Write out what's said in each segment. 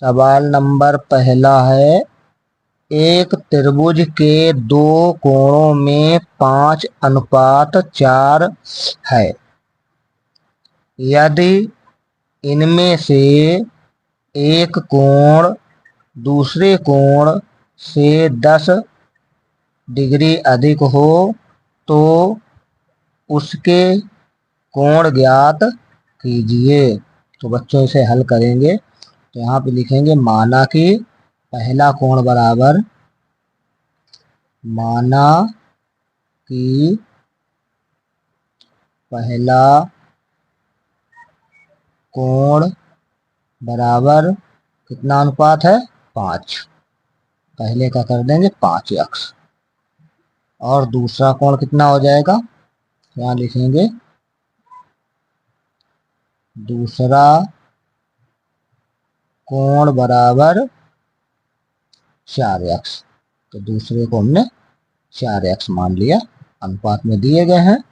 सवाल नंबर पहला है, एक त्रिभुज के दो कोणों में 5:4 है। यदि इनमें से एक कोण दूसरे कोण से 10 डिग्री अधिक हो तो उसके कोण ज्ञात कीजिए। तो बच्चों इसे हल करेंगे तो यहाँ पे लिखेंगे माना कि पहला कोण बराबर पहला कोण बराबर कितना अनुपात है 5। पहले का कर देंगे 5x और दूसरा कोण कितना हो जाएगा, यहाँ लिखेंगे दूसरा कोण बराबर 4x। तो दूसरे को हमने 4x मान लिया, अनुपात में दिए गए हैं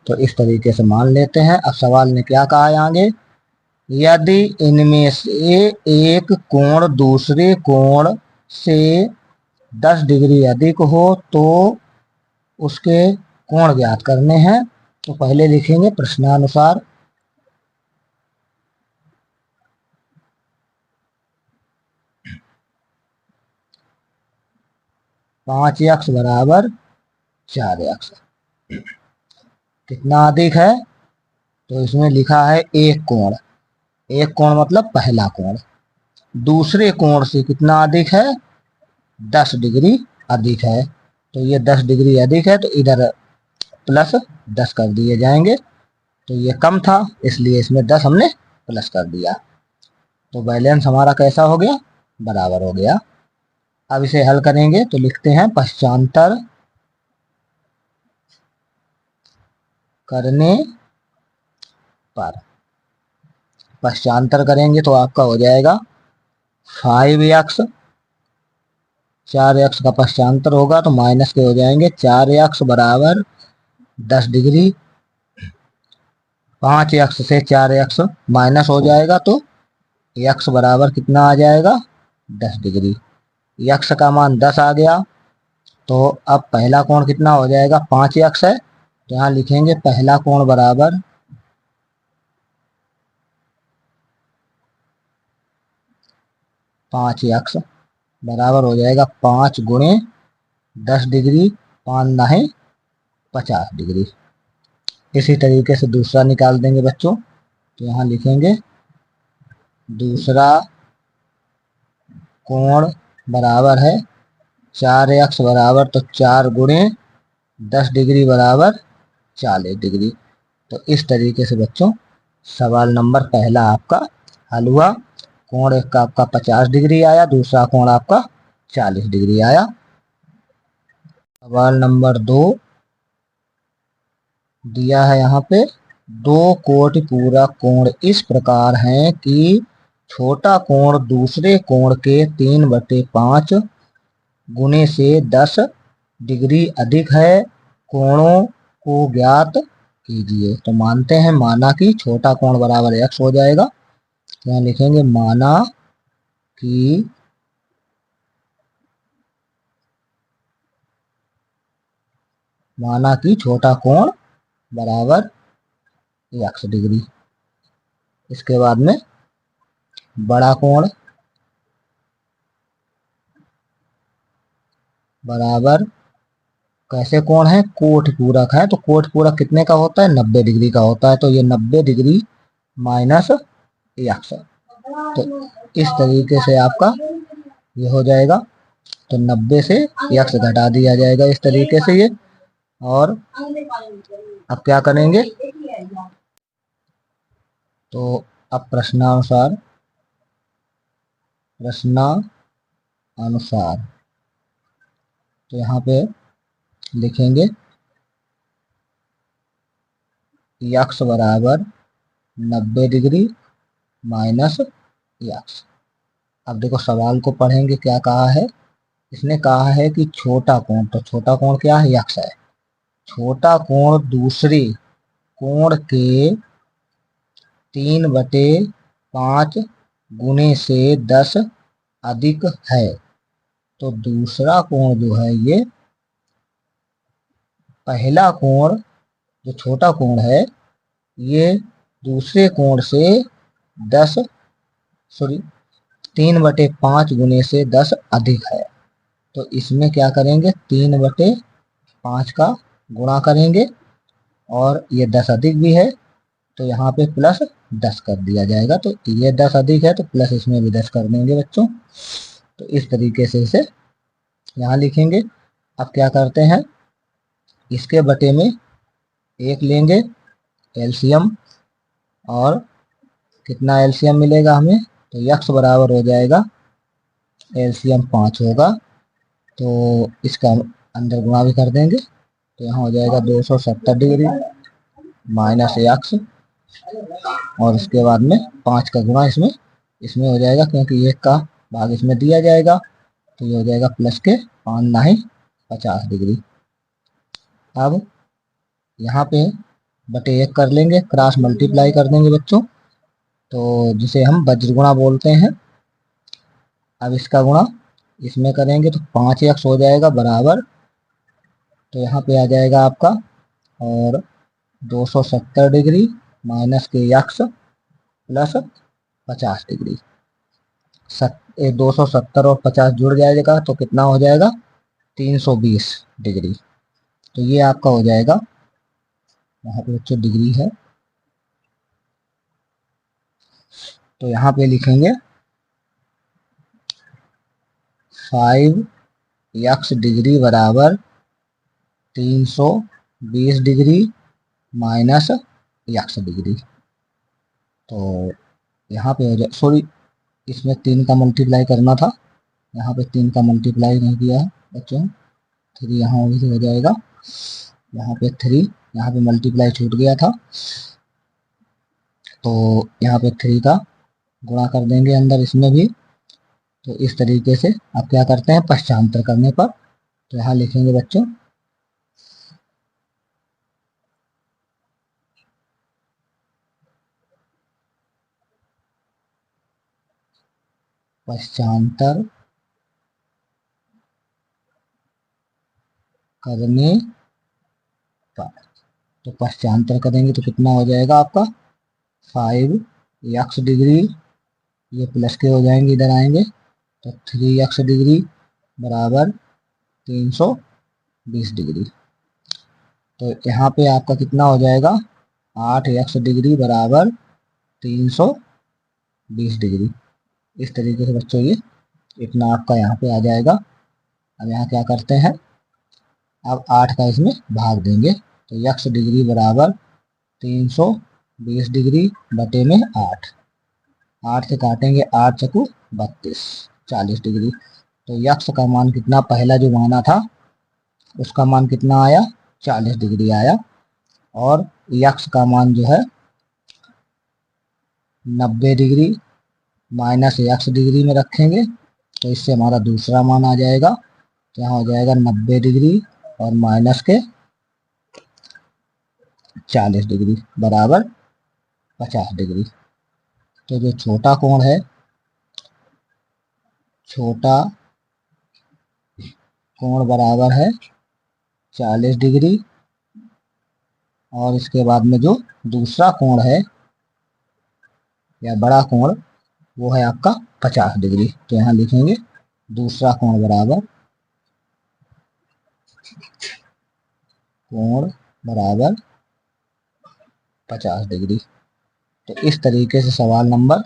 तो इस तरीके से मान लेते हैं। अब सवाल ने क्या कहा है आगे, यदि इनमें से एक कोण दूसरे कोण से 10 डिग्री अधिक हो तो उसके कोण ज्ञात करने हैं। तो पहले लिखेंगे प्रश्नानुसार 5x बराबर 4x कितना अधिक है, तो इसमें लिखा है एक कोण मतलब पहला कोण दूसरे कोण से कितना अधिक है 10 डिग्री अधिक है। तो ये 10 डिग्री अधिक है तो इधर प्लस 10 कर दिए जाएंगे। तो ये कम था इसलिए इसमें 10 हमने प्लस कर दिया। तो बैलेंस हमारा कैसा हो गया, बराबर हो गया। अब इसे हल करेंगे तो लिखते हैं पश्चांतर करने पर। पश्चांतर करेंगे तो आपका हो जाएगा 5x, 4x का पश्चांतर होगा तो माइनस के हो जाएंगे 4x बराबर 10 डिग्री। 5x से 4x माइनस हो जाएगा तो x बराबर कितना आ जाएगा 10 डिग्री। x का मान 10 आ गया तो अब पहला कोण कितना हो जाएगा 5x है तो यहाँ लिखेंगे पहला कोण बराबर 5x बराबर हो जाएगा 5 गुणे 10 डिग्री, 5 9 50 डिग्री। इसी तरीके से दूसरा निकाल देंगे बच्चों। तो यहाँ लिखेंगे दूसरा कोण बराबर है 4x बराबर तो 4 गुणे 10 डिग्री बराबर 40 डिग्री। तो इस तरीके से बच्चों सवाल नंबर पहला आपका हल हुआ। कोण एक का आपका 50 डिग्री आया, दूसरा कोण आपका 40 डिग्री आया। सवाल नंबर 2 दिया है यहाँ पे, दो कोटि पूरक कोण इस प्रकार हैं कि छोटा कोण दूसरे कोण के 3/5 गुने से 10 डिग्री अधिक है। कोणों को ज्ञात कीजिए। तो मानते हैं माना कि छोटा कोण बराबर x हो जाएगा। यहाँ लिखेंगे माना कि छोटा कोण बराबर x डिग्री। इसके बाद में बड़ा कोण बराबर कैसे कोण है, कोटि पूरक है। तो कोटि पूरक कितने का होता है 90 डिग्री का होता है। तो ये 90 डिग्री माइनस x। तो इस तरीके से आपका ये हो जाएगा। तो 90 से x घटा दिया जाएगा इस तरीके से ये। और अब क्या करेंगे, तो अब प्रश्नानुसार तो यहाँ पे लिखेंगे x बराबर 90 डिग्री माइनस x। अब देखो सवाल को पढ़ेंगे क्या कहा है। इसने कहा है कि छोटा कोण, तो छोटा कोण क्या है x है। छोटा कोण दूसरे कोण के 3/5 गुणे से 10 अधिक है। तो दूसरा कोण जो है ये पहला कोण जो छोटा कोण है ये दूसरे कोण से 10 सॉरी 3/5 गुने से 10 अधिक है। तो इसमें क्या करेंगे 3/5 का गुणा करेंगे और ये 10 अधिक भी है तो यहाँ पे प्लस 10 कर दिया जाएगा। तो ये 10 अधिक है तो प्लस इसमें भी 10 कर देंगे बच्चों। तो इस तरीके से इसे यहाँ लिखेंगे। अब क्या करते हैं इसके बटे में 1 लेंगे एलसीएम और कितना एलसीएम मिलेगा हमें तो यक्स बराबर हो जाएगा एलसीएम 5 होगा तो इसका अंदर गुणा भी कर देंगे तो यहाँ हो जाएगा 270 डिग्री माइनस यक्स और इसके बाद में 5 का गुणा इसमें इसमें हो जाएगा क्योंकि 1 का भाग इसमें दिया जाएगा तो ये हो जाएगा प्लस के 5 नहीं 50 डिग्री। अब यहाँ पे बटे 1 कर लेंगे क्रॉस मल्टीप्लाई कर देंगे बच्चों तो जिसे हम वज्र गुणा बोलते हैं। अब इसका गुणा इसमें करेंगे तो 5x हो जाएगा बराबर तो यहाँ पे आ जाएगा आपका और 270 डिग्री माइनस के यक्स प्लस 50 डिग्री 270 और 50 जुड़ जाएगा तो कितना हो जाएगा 320 डिग्री। तो ये आपका हो जाएगा यहाँ पे बच्चों डिग्री है तो यहाँ पे लिखेंगे 5x डिग्री बराबर 320 डिग्री माइनस यक्स डिग्री। तो यहाँ पे हो जाए सॉरी इसमें 3 का मल्टीप्लाई करना था यहाँ पे 3 का मल्टीप्लाई नहीं किया है बच्चों 3 यहाँ हो जाएगा यहाँ पे 3 यहाँ पे मल्टीप्लाई छूट गया था तो यहाँ पे 3 का गुणा कर देंगे अंदर इसमें भी। तो इस तरीके से अब क्या करते हैं पश्चांतर करने पर तो यहाँ लिखेंगे बच्चों पश्चांतर करने पर तो पश्चांतर करेंगे तो कितना हो जाएगा आपका 5x डिग्री ये प्लस के हो जाएंगे इधर आएंगे तो 3x डिग्री बराबर 320 डिग्री। तो यहाँ पे आपका कितना हो जाएगा 8x डिग्री बराबर 320 डिग्री। इस तरीके से बच्चों ये इतना आपका यहाँ पे आ जाएगा। अब यहाँ क्या करते हैं अब 8 का इसमें भाग देंगे तो x डिग्री बराबर 320 डिग्री बटे में 8 से काटेंगे 8 चकू 32 40 डिग्री। तो यक्स का मान कितना पहला जो माना था उसका मान कितना आया 40 डिग्री आया और यक्स का मान जो है 90 डिग्री माइनस यक्स डिग्री में रखेंगे तो इससे हमारा दूसरा मान आ जाएगा तो यहाँ हो जाएगा 90 डिग्री और माइनस के 40 डिग्री बराबर 50 डिग्री। तो जो छोटा कोण है छोटा कोण बराबर है 40 डिग्री और इसके बाद में जो दूसरा कोण है या बड़ा कोण वो है आपका 50 डिग्री। तो यहाँ लिखेंगे दूसरा कोण बराबर 50 डिग्री। तो इस तरीके से सवाल नंबर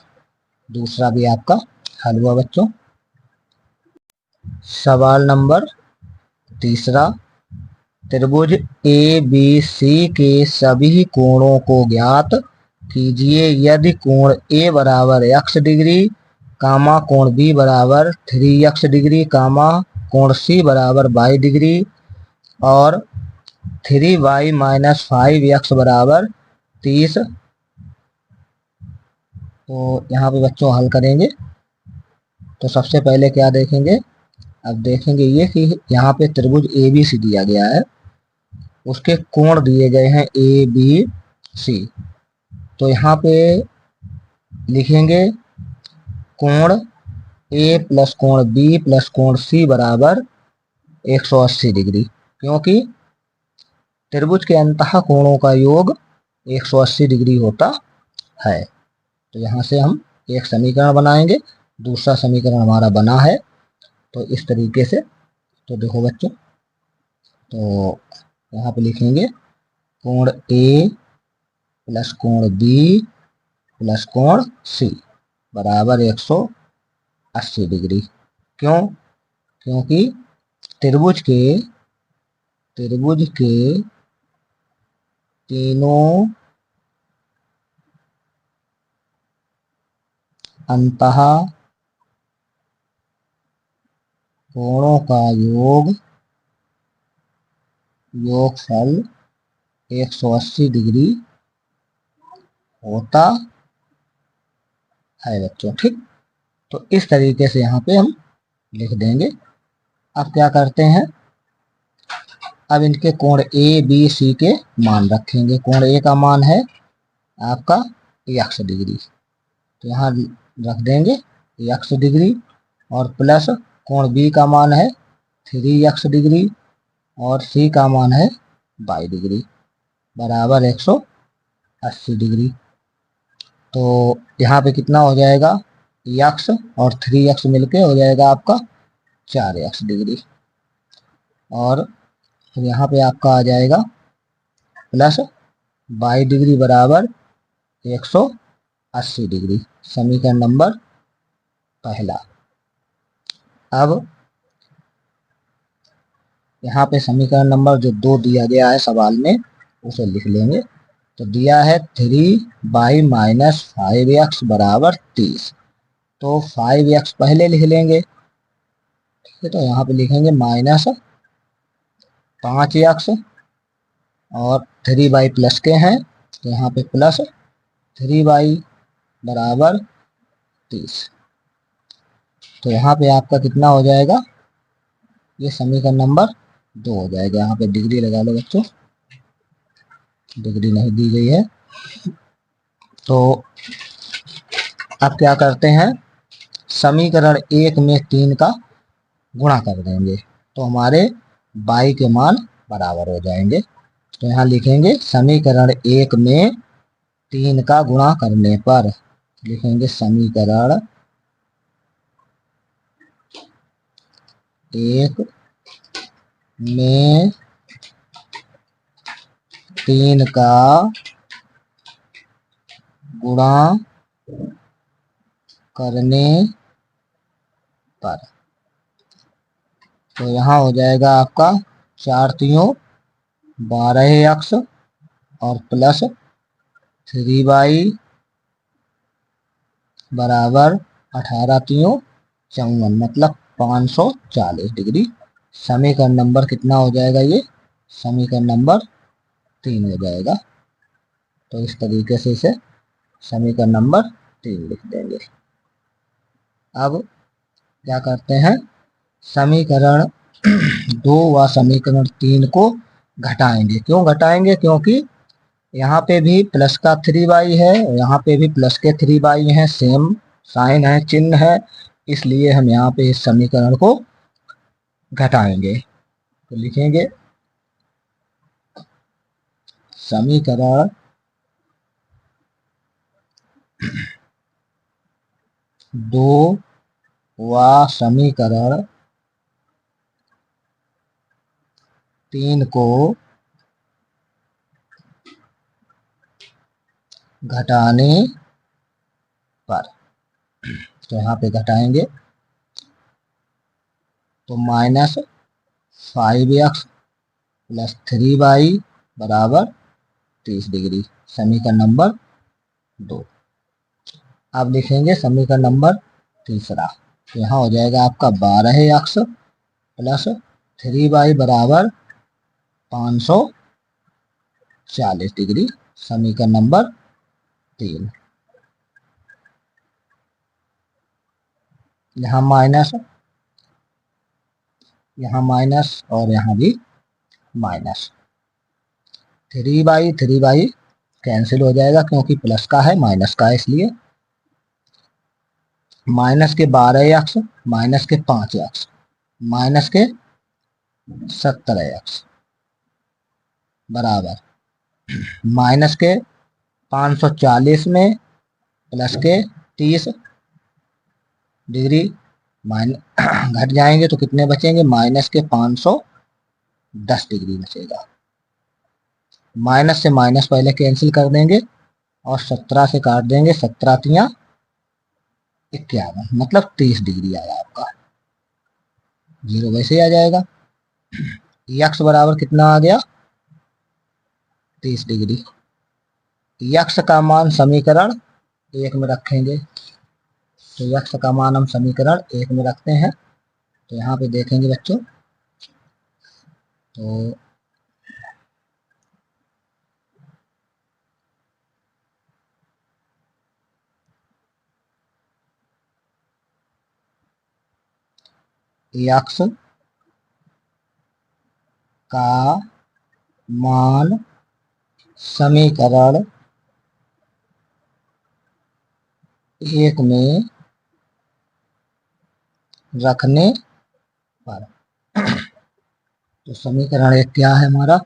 दूसरा भी आपका हल हुआ बच्चों। सवाल नंबर तीसरा त्रिभुज ए बी सी के सभी कोणों को ज्ञात कीजिए यदि कोण ए बराबर x डिग्री कामा कोण बी बराबर 3x डिग्री कामा कोण सी बराबर y डिग्री और 3y माइनस 5x बराबर 30। तो यहाँ पे बच्चों हल करेंगे तो सबसे पहले क्या देखेंगे अब देखेंगे ये कि यहाँ पे त्रिभुज ए बी सी दिया गया है उसके कोण दिए गए हैं ए बी सी। तो यहाँ पे लिखेंगे कोण ए प्लस कोण बी प्लस कोण सी बराबर 180 डिग्री, क्योंकि त्रिभुज के अंतः कोणों का योग 180 डिग्री होता है। तो यहाँ से हम एक समीकरण बनाएंगे, दूसरा समीकरण हमारा बना है। तो इस तरीके से, तो देखो बच्चों, तो यहाँ पे लिखेंगे कोण ए प्लस कोण बी प्लस कोण सी बराबर 180 डिग्री। क्यों? क्योंकि त्रिभुज के तीनों अंतः कोणों का योगफल 180 डिग्री होता है बच्चों। ठीक, तो इस तरीके से यहाँ पे हम लिख देंगे। अब क्या करते हैं, अब इनके कोण ए बी सी के मान रखेंगे। कोण ए का मान है आपका x डिग्री, तो यहाँ रख देंगे x डिग्री, और प्लस कोण बी का मान है 3x डिग्री, और सी का मान है y डिग्री बराबर 180 डिग्री। तो यहाँ पे कितना हो जाएगा, x और 3x मिलके हो जाएगा आपका 4x डिग्री, और फिर यहाँ पे आपका आ जाएगा प्लस y डिग्री बराबर 180 डिग्री। समीकरण नंबर पहला। अब यहाँ पे समीकरण नंबर जो 2 दिया गया है सवाल में, उसे लिख लेंगे। तो दिया है 3y माइनस 5x बराबर 30, तो 5x पहले लिख लेंगे। ठीक है, तो यहाँ पे लिखेंगे माइनस 5x, और 3y प्लस के हैं, तो यहाँ पे प्लस 3y बराबर 30। तो यहाँ पे आपका कितना हो जाएगा, ये समीकरण नंबर 2 हो जाएगा। यहाँ पे डिग्री लगा लो बच्चों, डिग्री नहीं दी गई है। तो अब क्या करते हैं, समीकरण 1 में 3 का गुणा कर देंगे, तो हमारे y के मान बराबर हो जाएंगे। तो यहाँ लिखेंगे समीकरण 1 में 3 का गुणा करने पर, लिखेंगे समीकरण 1 में 3 का गुणा करने पर, तो यहाँ हो जाएगा आपका 4 तियों 12x और प्लस 3y बराबर 18 तियों 54, मतलब 540 डिग्री। समीकरण नंबर कितना हो जाएगा, ये समीकरण नंबर 3 हो जाएगा। तो इस तरीके से इसे समीकरण नंबर 3 लिख देंगे। अब क्या करते हैं, समीकरण 2 व समीकरण 3 को घटाएंगे। क्यों घटाएंगे, क्योंकि यहाँ पे भी प्लस का 3y है, यहाँ पे भी प्लस के 3y है, सेम साइन है, चिन्ह है, इसलिए हम यहाँ पे इस समीकरण को घटाएंगे। तो लिखेंगे समीकरण 2 व समीकरण 3 को घटाने पर, तो यहाँ पे घटाएंगे, तो माइनस 5x प्लस 3y बराबर 30 डिग्री। समीकरण नंबर 2। अब लिखेंगे समीकरण नंबर तीसरा, तो यहाँ हो जाएगा आपका 12x प्लस 3y बराबर 540 डिग्री। समीकरण नंबर 3। यहाँ माइनस और यहाँ भी माइनस, 3y कैंसिल हो जाएगा, क्योंकि प्लस का है माइनस का है, इसलिए माइनस के 12x माइनस के 5x माइनस के 17x बराबर माइनस के 540 में प्लस के 30 डिग्री घट जाएंगे तो कितने बचेंगे, माइनस के 510 डिग्री बचेगा। माइनस से माइनस पहले कैंसिल कर देंगे और 17 से काट देंगे, 17 तिया 51 मतलब 30 डिग्री आया आपका, जीरो वैसे ही आ जाएगा। यक्स बराबर कितना आ गया, 30 डिग्री। यक्स का मान समीकरण 1 में रखेंगे, तो यक्स का मान हम समीकरण 1 में रखते हैं। तो यहाँ पे देखेंगे बच्चों, तो यक्स का मान समीकरण 1 में रखने पर, तो समीकरण 1 क्या है हमारा,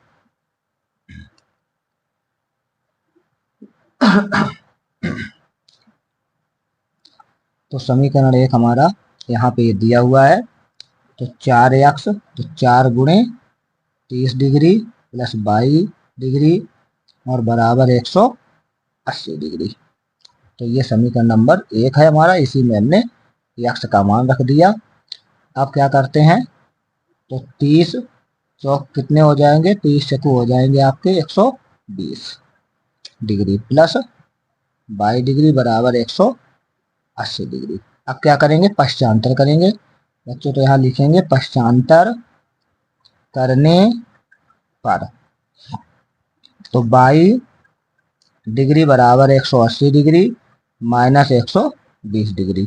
तो समीकरण 1 हमारा यहाँ पे दिया हुआ है, तो 4x तो 4 गुणे 30 डिग्री प्लस 22 डिग्री और बराबर 180 डिग्री। तो ये समीकरण नंबर 1 है हमारा, इसी में हमने यक्स का मान रख दिया। अब क्या करते हैं, तो 30 चौक कितने हो जाएंगे, 30 चक्कू हो जाएंगे आपके 120 डिग्री प्लस 22 डिग्री बराबर 180 डिग्री। अब क्या करेंगे, पश्चांतर करेंगे बच्चों, तो यहाँ लिखेंगे पश्चांतर करने पर, तो 22 डिग्री बराबर 180 डिग्री माइनस 120 डिग्री,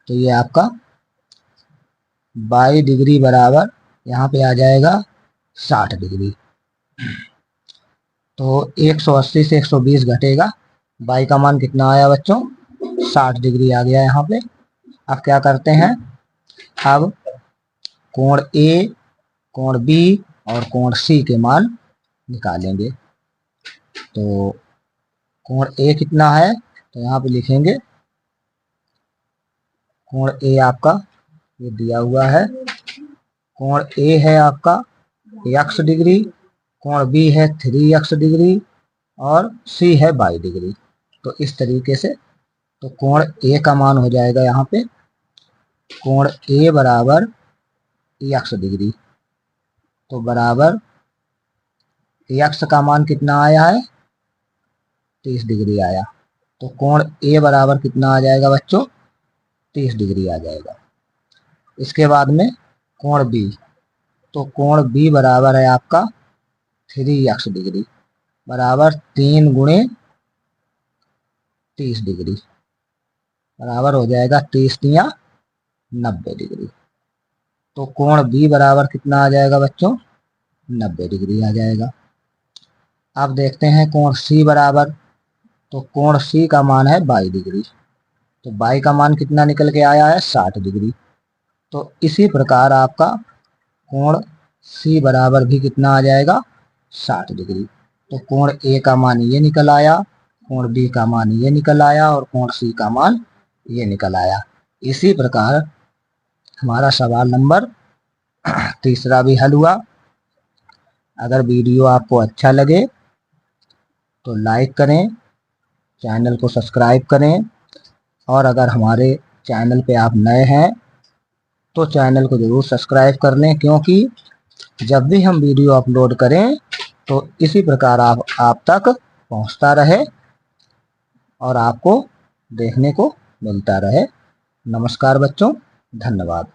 तो ये आपका 22 डिग्री बराबर यहाँ पे आ जाएगा 60 डिग्री। तो 180 से 120 घटेगा, 22 का मान कितना आया बच्चों, 60 डिग्री आ गया यहाँ पे। अब क्या करते हैं, अब कोण ए, कोण बी और कोण सी के मान निकालेंगे। तो कोण ए कितना है, तो यहाँ पे लिखेंगे कोण ए आपका ये दिया हुआ है, कोण ए है आपका x डिग्री, कोण बी है 3x डिग्री और सी है 22 डिग्री। तो इस तरीके से तो कोण ए का मान हो जाएगा यहाँ पे, कोण ए बराबर x डिग्री, तो बराबर x का मान कितना आया है, 30 डिग्री आया। तो कोण ए बराबर कितना आ जाएगा बच्चों, 30 डिग्री आ जाएगा। इसके बाद में कोण बी, तो कोण बी बराबर है आपका 3x डिग्री बराबर 3 गुणे 30 डिग्री बराबर हो जाएगा 30 तिया 90 डिग्री। तो कोण बी बराबर कितना आ जाएगा बच्चों, 90 डिग्री आ जाएगा। अब देखते हैं कोण सी बराबर, तो कोण सी का मान है 22 डिग्री, तो 22 का मान कितना निकल के आया है, 60 डिग्री। तो इसी प्रकार आपका कोण सी बराबर भी कितना आ जाएगा, 60 डिग्री। तो कोण ए का मान ये निकल आया, कोण बी का मान ये निकल आया और कोण सी का मान ये निकल आया। इसी प्रकार हमारा सवाल नंबर तीसरा भी हल हुआ। अगर वीडियो आपको अच्छा लगे तो लाइक करें, चैनल को सब्सक्राइब करें और अगर हमारे चैनल पे आप नए हैं तो चैनल को ज़रूर सब्सक्राइब कर लें, क्योंकि जब भी हम वीडियो अपलोड करें तो इसी प्रकार आप तक पहुंचता रहे और आपको देखने को मिलता रहे। नमस्कार बच्चों, धन्यवाद।